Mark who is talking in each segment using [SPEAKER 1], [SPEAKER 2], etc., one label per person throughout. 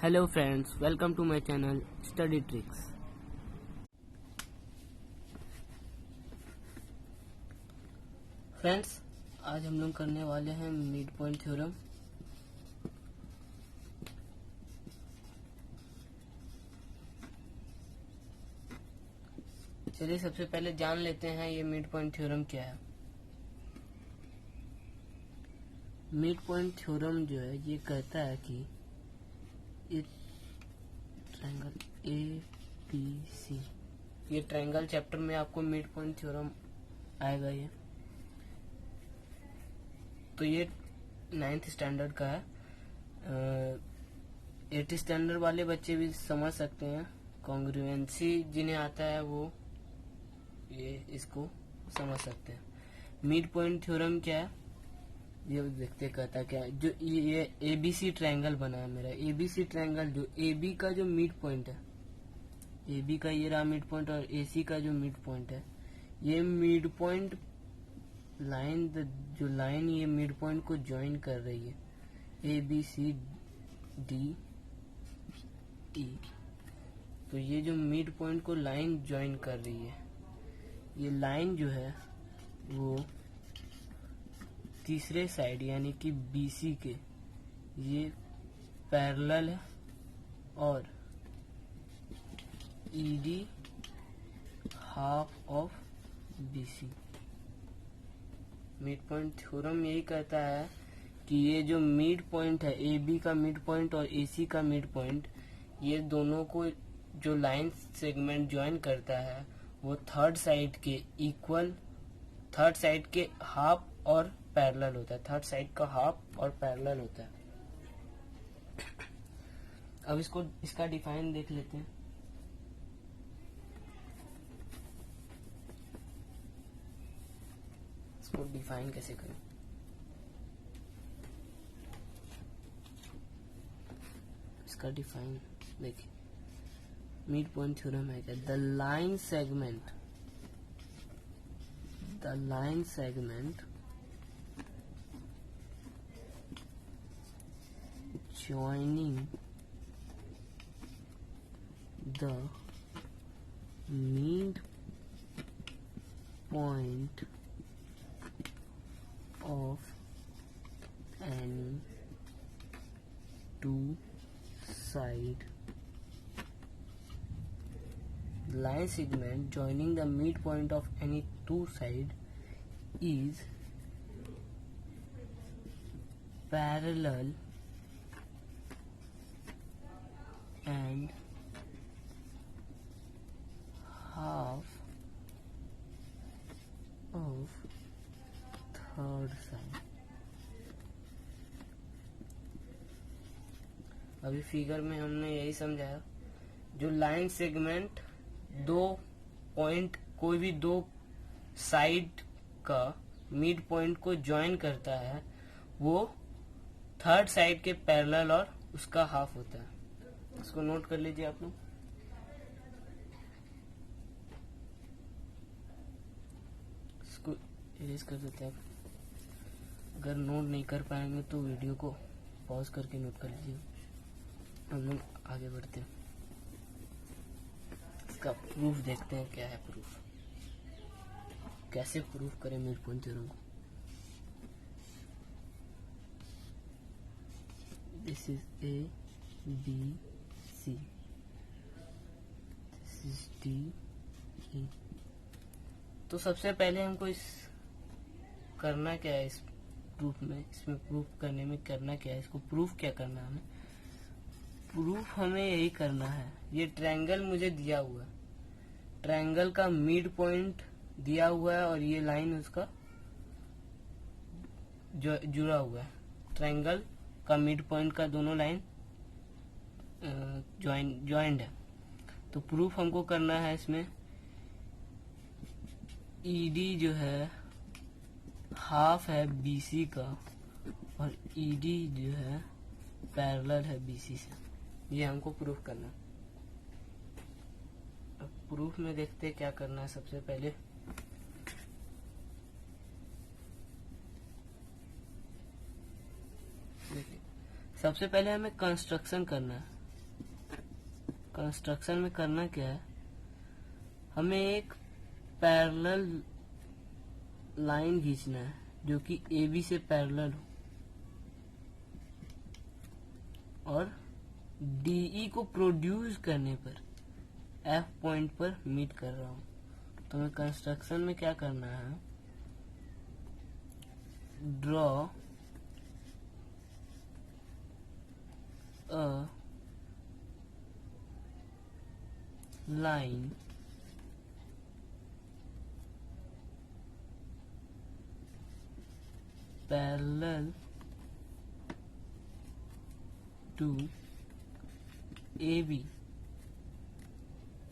[SPEAKER 1] Hello friends, welcome to my channel study tricks. Friends, आज हम लोग करने वाले हैं मिड पॉइंट थ्योरम। चलिए सबसे पहले जान लेते हैं ये मिड पॉइंट थ्योरम क्या है। मिड पॉइंट थ्योरम जो है ये कहता है कि इस ट्रायंगल ए बी सी, ये ट्रायंगल चैप्टर में आपको मिड पॉइंट थ्योरम आएगा। ये तो ये 9th स्टैंडर्ड का है। 8th स्टैंडर्ड वाले बच्चे भी समझ सकते हैं। कॉन्ग्रुएंसी जिन्हें आता है वो ये इसको समझ सकते हैं। मिड पॉइंट थ्योरम क्या है ये देखते कहता क्या है। जो ये एबीसी ट्रायंगल बना है मेरा, एबीसी ट्रायंगल, जो एबी का जो मिड पॉइंट है, एबी का ये रहा मिड पॉइंट और एसी का जो मिड पॉइंट है, ये मिड पॉइंट लाइन, जो लाइन ये मिड पॉइंट को ज्वाइन कर रही है, ए बी सी डी ई, तो ये जो मिड पॉइंट को लाइन ज्वाइन कर रही है, ये लाइन जो है वो तीसरे साइड यानी कि बीसी के ये पैरेलल है और ED half of BC. Mid point theorem यही कहता है कि ये जो मिड पॉइंट है, ए बी का मिड पॉइंट और ए सी का मिड पॉइंट, ये दोनों को जो लाइन सेगमेंट ज्वाइन करता है वो थर्ड साइड के इक्वल, थर्ड साइड के हाफ और पैरेलल होता है। थर्ड साइड का हाफ और पैरेलल होता है। अब इसका डिफाइन देख लेते हैं। इसको डिफाइन कैसे करें। इसका डिफाइन देखिए, मिड पॉइंट थ्योरम है क्या, the line segment joining the mid point of any two side, line segment joining the midpoint of any two side is parallel and half of third side। अभी figure में हमने यही समझाया, जो line segment दो point, कोई भी दो साइड का मिड पॉइंट को ज्वाइन करता है, वो थर्ड साइड के पैरेलल और उसका हाफ होता है। इसको नोट कर लीजिए आप लोग। इसको इरेज कर देते हैं। अगर नोट नहीं कर पाएंगे तो वीडियो को पॉज करके नोट कर लीजिए। हम लोग आगे बढ़ते हैं। इसका प्रूफ देखते हैं क्या है। प्रूफ कैसे प्रूफ करें मिड पॉइंट थ्योरम को। This is A B C, this is D E. तो सबसे पहले हमको इस करना क्या है, इस प्रूफ में, इसमें प्रूफ करने में करना क्या है, इसको प्रूफ क्या करना है हमें। प्रूफ हमें यही करना है, ये ट्रायंगल मुझे दिया हुआ है, ट्रायंगल का मिड पॉइंट दिया हुआ है और ये लाइन उसका जुड़ा हुआ है। ट्रायंगल का मिड पॉइंट का दोनों लाइन ज्वाइंट है। तो प्रूफ हमको करना है इसमें, ईडी जो है हाफ है बीसी का और ईडी जो है पैरेलल है बीसी से। ये हमको प्रूफ करना। अब प्रूफ में देखते क्या करना है। सबसे पहले देखिए, सबसे पहले हमें कंस्ट्रक्शन करना है। कंस्ट्रक्शन में करना क्या है, हमें एक पैरेलल लाइन खींचना है जो कि AB से पैरेलल हो और DE को प्रोड्यूस करने पर F पॉइंट पर मीट कर रहा हूं। तो हमें कंस्ट्रक्शन में क्या करना है, draw a line parallel to AB।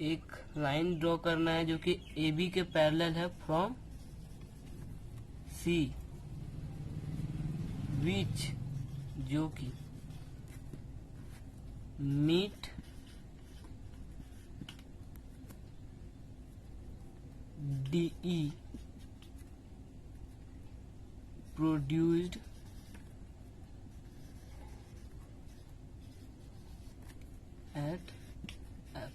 [SPEAKER 1] एक लाइन ड्रॉ करना है जो कि AB के पैरेलल है फ्रॉम C, विच जो कि meet DE produced at F।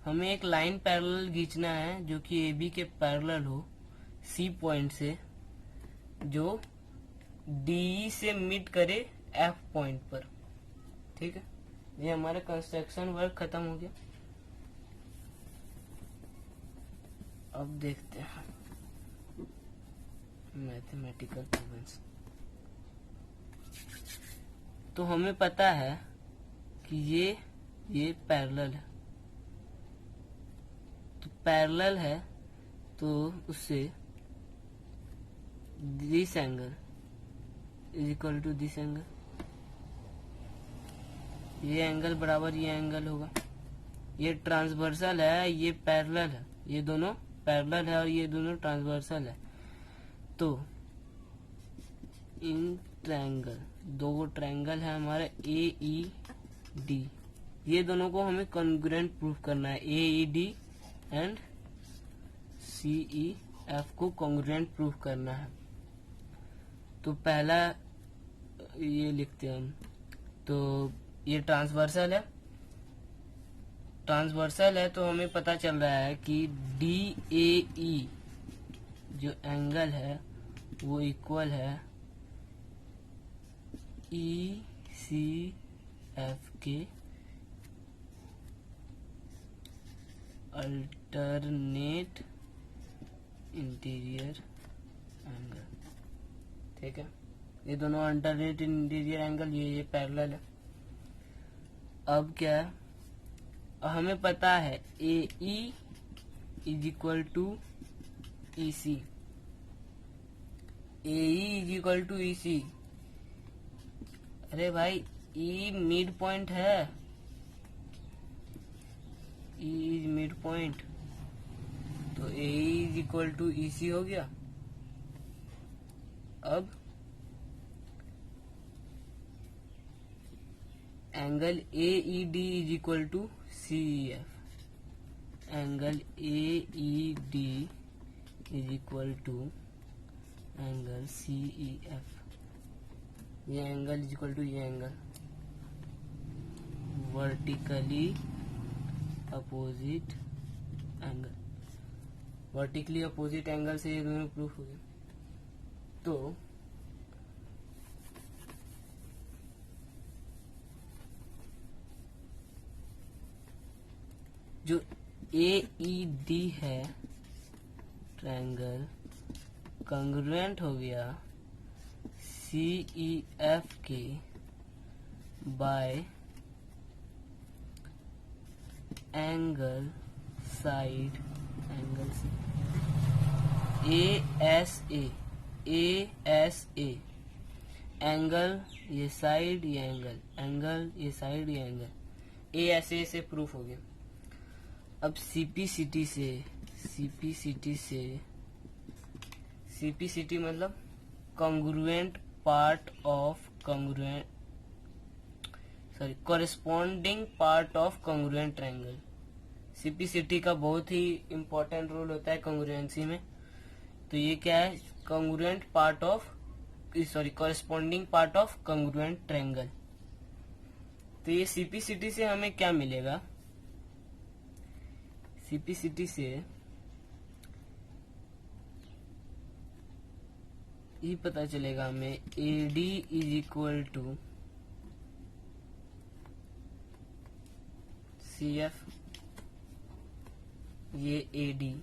[SPEAKER 1] हमें एक लाइन पैरेलल खींचना है जो कि AB के पैरेलल हो C पॉइंट से, जो DE से मीट करे F पॉइंट पर। ठीक है, ये हमारा कंस्ट्रक्शन वर्क खत्म हो गया। अब देखते हैं मैथमेटिकल प्रूव्स। तो हमें पता है कि ये पैरेलल है, तो पैरेलल है तो उससे this angle is equal to this angle, ये एंगल बराबर ये एंगल होगा। ये ट्रांसवर्सल है, ये पैरेलल है, ये दोनों पैरेलल है और ये दोनों ट्रांसवर्सल है। तो इन ट्रायंगल, दो ट्रायंगल है हमारे AED, ये दोनों को हमें कॉन्ग्रुएंट प्रूफ करना है। AED एंड CEF को कॉन्ग्रुएंट प्रूफ करना है। तो पहला ये लिखते हैं हम, तो ये ट्रांसवर्सल है, ट्रांसवर्सल है तो हमें पता चल रहा है कि DAE जो एंगल है वो इक्वल है ECF के अल्टरनेट इंटीरियर एंगल। ठीक है, ये दोनों अल्टरनेट इंटीरियर एंगल, ये पैरेलल है। अब क्या है, हमें पता है AE is equal to EC, AE is equal to EC। अरे भाई E मिड पॉइंट है, E इज मिड पॉइंट, तो AE is equal to EC हो गया। अब angle AED is equal to CEF, angle AED is equal to angle CEF, ये angle is equal to ये angle, vertically opposite angle. Vertically opposite angle से ये दोनों proof हो गए। तो जो AED है ट्रायंगल कॉन्ग्रुएंट हो गया CEF के बाय एंगल साइड एंगल से ASA एंगल, ये साइड ये एंगल, एंगल ये साइड ये एंगल, ASA से प्रूफ हो गया। अब CPCT मतलब congruent part of corresponding part of congruent triangle. CPCT का बहुत ही इंपॉर्टेंट रोल होता है कॉन्ग्रुएंसी में। तो ये क्या है, corresponding part of congruent triangle. तो ये सीपीसीटी से हमें क्या मिलेगा, सीपीसीटी से ये पता चलेगा हमें AD is equal to C F, ये AD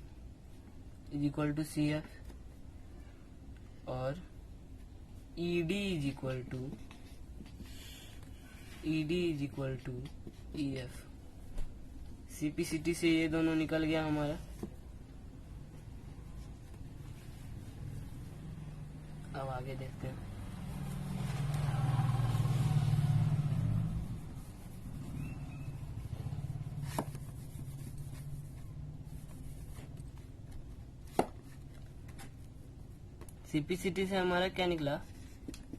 [SPEAKER 1] is equal to C F, और ED is equal to E F. CPCT से ये दोनों निकल गया हमारा। अब आगे देखते हैं। सीपीसीटी से हमारा क्या निकला,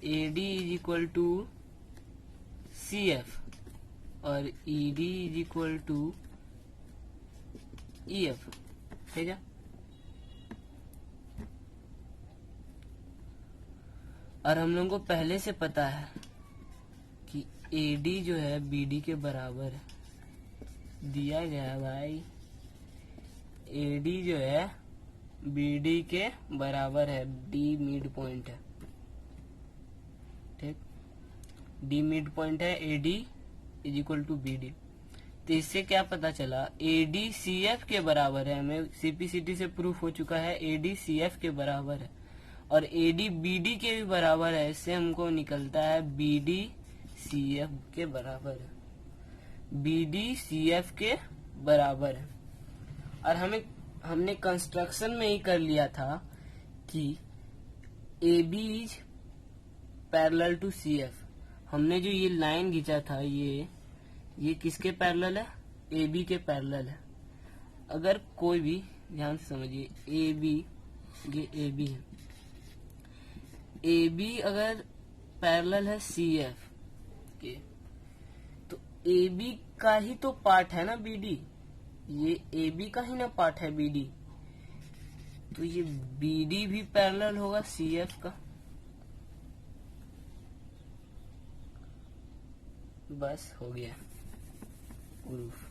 [SPEAKER 1] AD is equal to C F और ED is equal to E F, ठीक है। और हम लोगों को पहले से पता है कि एडी जो है बीडी के बराबर है, दिया गया है भाई। एडी जो है बीडी के बराबर है, डी मिड पॉइंट है, ठीक। डी मिड पॉइंट है, AD is equal to BD. तो इससे क्या पता चला, एडी सी एफ के बराबर है। हमें सीपीसीटी से प्रूफ हो चुका है एडी सी एफ के बराबर है, और एडी बीडी के भी बराबर है। इससे हमको निकलता है बीडी सी एफ के बराबर है, बीडी सी एफ के बराबर है। और हमने कंस्ट्रक्शन में ही कर लिया था कि A B is parallel to C F. हमने जो ये लाइन खींचा था, ये किसके पैरेलल है, ए बी के पैरेलल है। अगर कोई भी, ध्यान से समझिए, ए बी, ये ए बी है, ए बी अगर पैरेलल है सी एफ के, तो ए बी का ही तो पार्ट है ना बी डी, ये ए बी का ही ना पार्ट है बी डी, तो ये बी डी भी पैरेलल होगा सी एफ का। बस हो गया प्रूफ।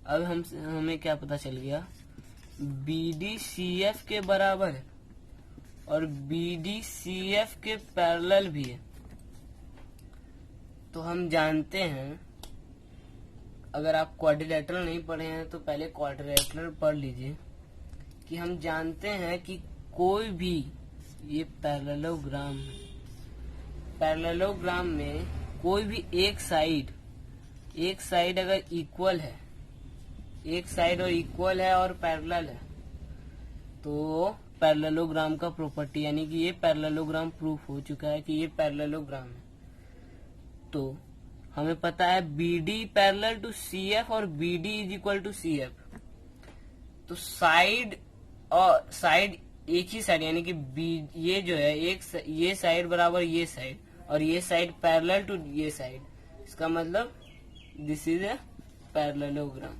[SPEAKER 1] अब हमें क्या पता चल गया, बी डी सी एफ के बराबर है और बी डी सी एफ के पैरेलल भी है। तो हम जानते हैं, अगर आप क्वाड्रिलेटरल नहीं पढ़े हैं तो पहले क्वाड्रिलेटरल पढ़ लीजिए, कि हम जानते हैं कि कोई भी, ये पैरेललोग्राम है, पैरेललोग्राम में कोई भी एक साइड अगर इक्वल है, एक साइड और इक्वल है और पैरेलल है, तो पैरेललोग्राम का प्रॉपर्टी, यानी कि ये पैरेललोग्राम प्रूफ हो चुका है कि ये पैरेललोग्राम है। तो हमें पता है B D parallel to C F और B D is equal to C F. तो साइड और साइड एक ही साइड, यानी कि बी, ये जो है ये साइड बराबर ये साइड, और ये साइड पैरेलल टू ये साइड। इसका मतलब this is a parallelogram.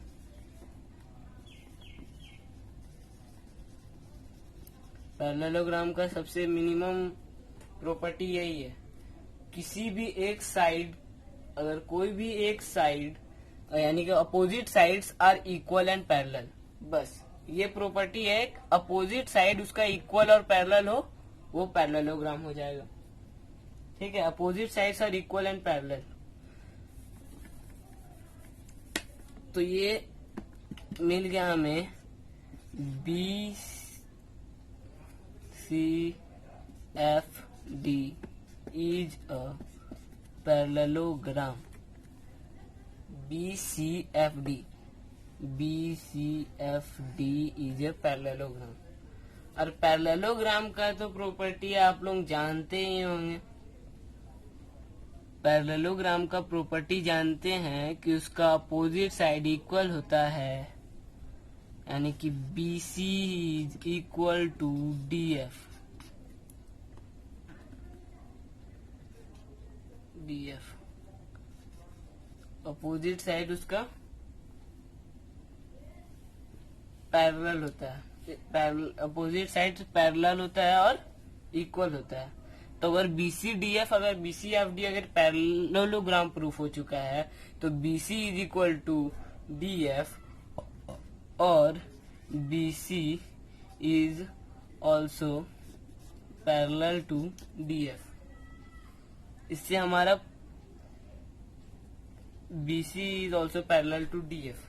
[SPEAKER 1] Parallelogram का सबसे मिनिमम प्रॉपर्टी यही है, किसी भी एक साइड, अगर कोई भी एक साइड, यानी कि opposite sides are equal and parallel, बस ये प्रॉपर्टी है। एक अपोजिट साइड उसका इक्वल और पैरेलल हो, वो पैरेललोग्राम हो जाएगा, ठीक है। Opposite sides are equal and parallel. तो ये मिल गया हमें, B C F D is a parallelogram. B C F D is a parallelogram. और पैरेललोग्राम का तो प्रॉपर्टी आप लोग जानते ही होंगे। पैरेललोग्राम का प्रॉपर्टी जानते हैं कि उसका अपोजिट साइड इक्वल होता है, यानी कि B C is equal to D F. Opposite side उसका पैरेलल होता है, अपोजिट साइड पैरेलल होता है और इक्वल होता है। तो अगर BCDF अगर BCFD अगर पैरेललोग्राम प्रूफ हो चुका है तो BC is equal to DF और BC is also parallel to DF। इससे हमारा BC is also parallel to DF।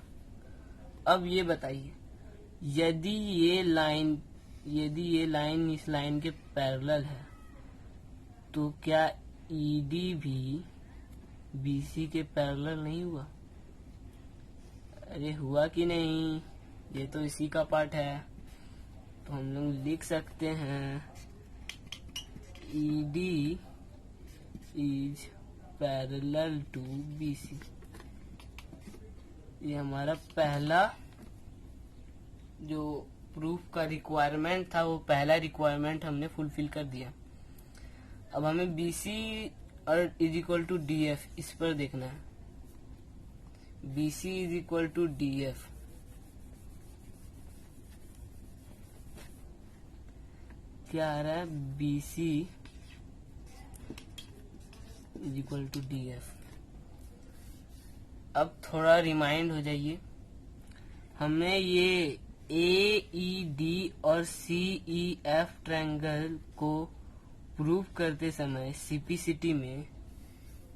[SPEAKER 1] अब ये बताइए, यदि ये लाइन इस लाइन के पैरेलल है तो क्या ED भी BC के पैरेलल नहीं हुआ? अरे हुआ कि नहीं, ये तो इसी का पार्ट है। तो हम लोग लिख सकते हैं ED is parallel to BC। ये हमारा पहला जो प्रूफ का रिक्वायरमेंट था, वो पहला रिक्वायरमेंट हमने फुलफिल कर दिया। अब हमें BC और इज इक्वल टू DF इस पर देखना है। BC is equal to DF, क्या आ रहा है? BC is equal to DF। अब थोड़ा रिमाइंड हो जाइए, हमने ये AED और CEF ट्रायंगल को प्रूफ करते समय CPCT में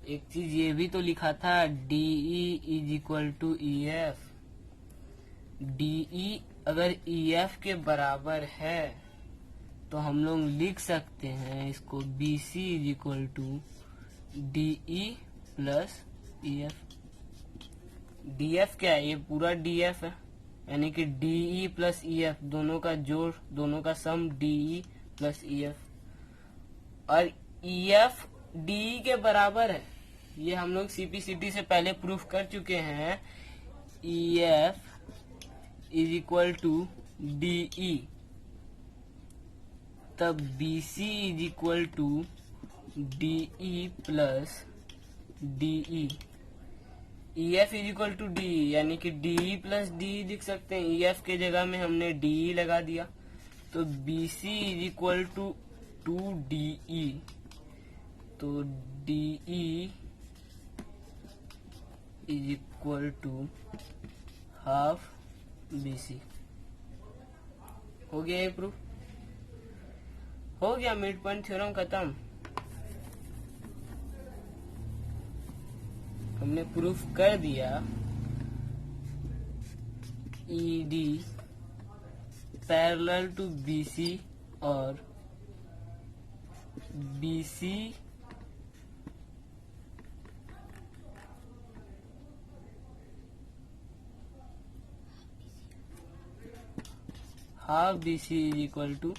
[SPEAKER 1] एक चीज ये भी तो लिखा था, DE is equal to EF। DE अगर EF के बराबर है तो हम लोग लिख सकते हैं इसको BC is equal to DE plus EF। DF क्या है? ये पूरा DF है, यानी कि DE प्लस EF दोनों का जोड़, दोनों का सम DE प्लस EF। और EF DE के बराबर है, ये हम लोग CPCT से पहले प्रूफ कर चुके हैं। EF is equal to DE, तब BC is equal to DE plus DE। EF is equal to DE, यानी कि DE प्लस DE लिख सकते हैं। EF के जगह में हमने DE लगा दिया, तो BC is equal to 2DE। तो DE is equal to half BC। हो गया ये प्रूफ, हो गया मिड पॉइंट थ्योरम खत्म। हमने प्रूफ कर दिया ED पैरेलल टू BC और BC half BC is equal to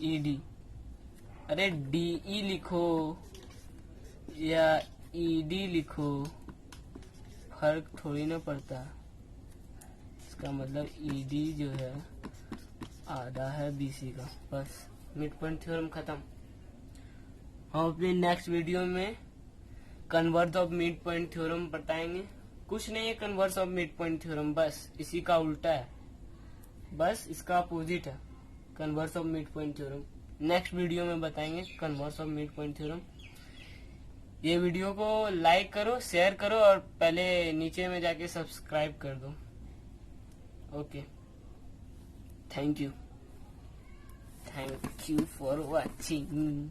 [SPEAKER 1] ED। अरे DE लिखो या ED लिखो, फर्क थोड़ी ना पड़ता। इसका मतलब ED जो है आधा है BC का। बस मिड पॉइंट थ्योरम खत्म। हम अपने नेक्स्ट वीडियो में converse of mid point theorem बताएंगे। कुछ नहीं है converse of mid point theorem, बस इसी का उल्टा है, बस इसका अपोजिट है converse of mid point theorem. Next video में बताएंगे converse of mid point theorem. ये वीडियो को लाइक करो, शेयर करो और पहले नीचे में जाके सब्सक्राइब कर दो। Okay, thank you for watching.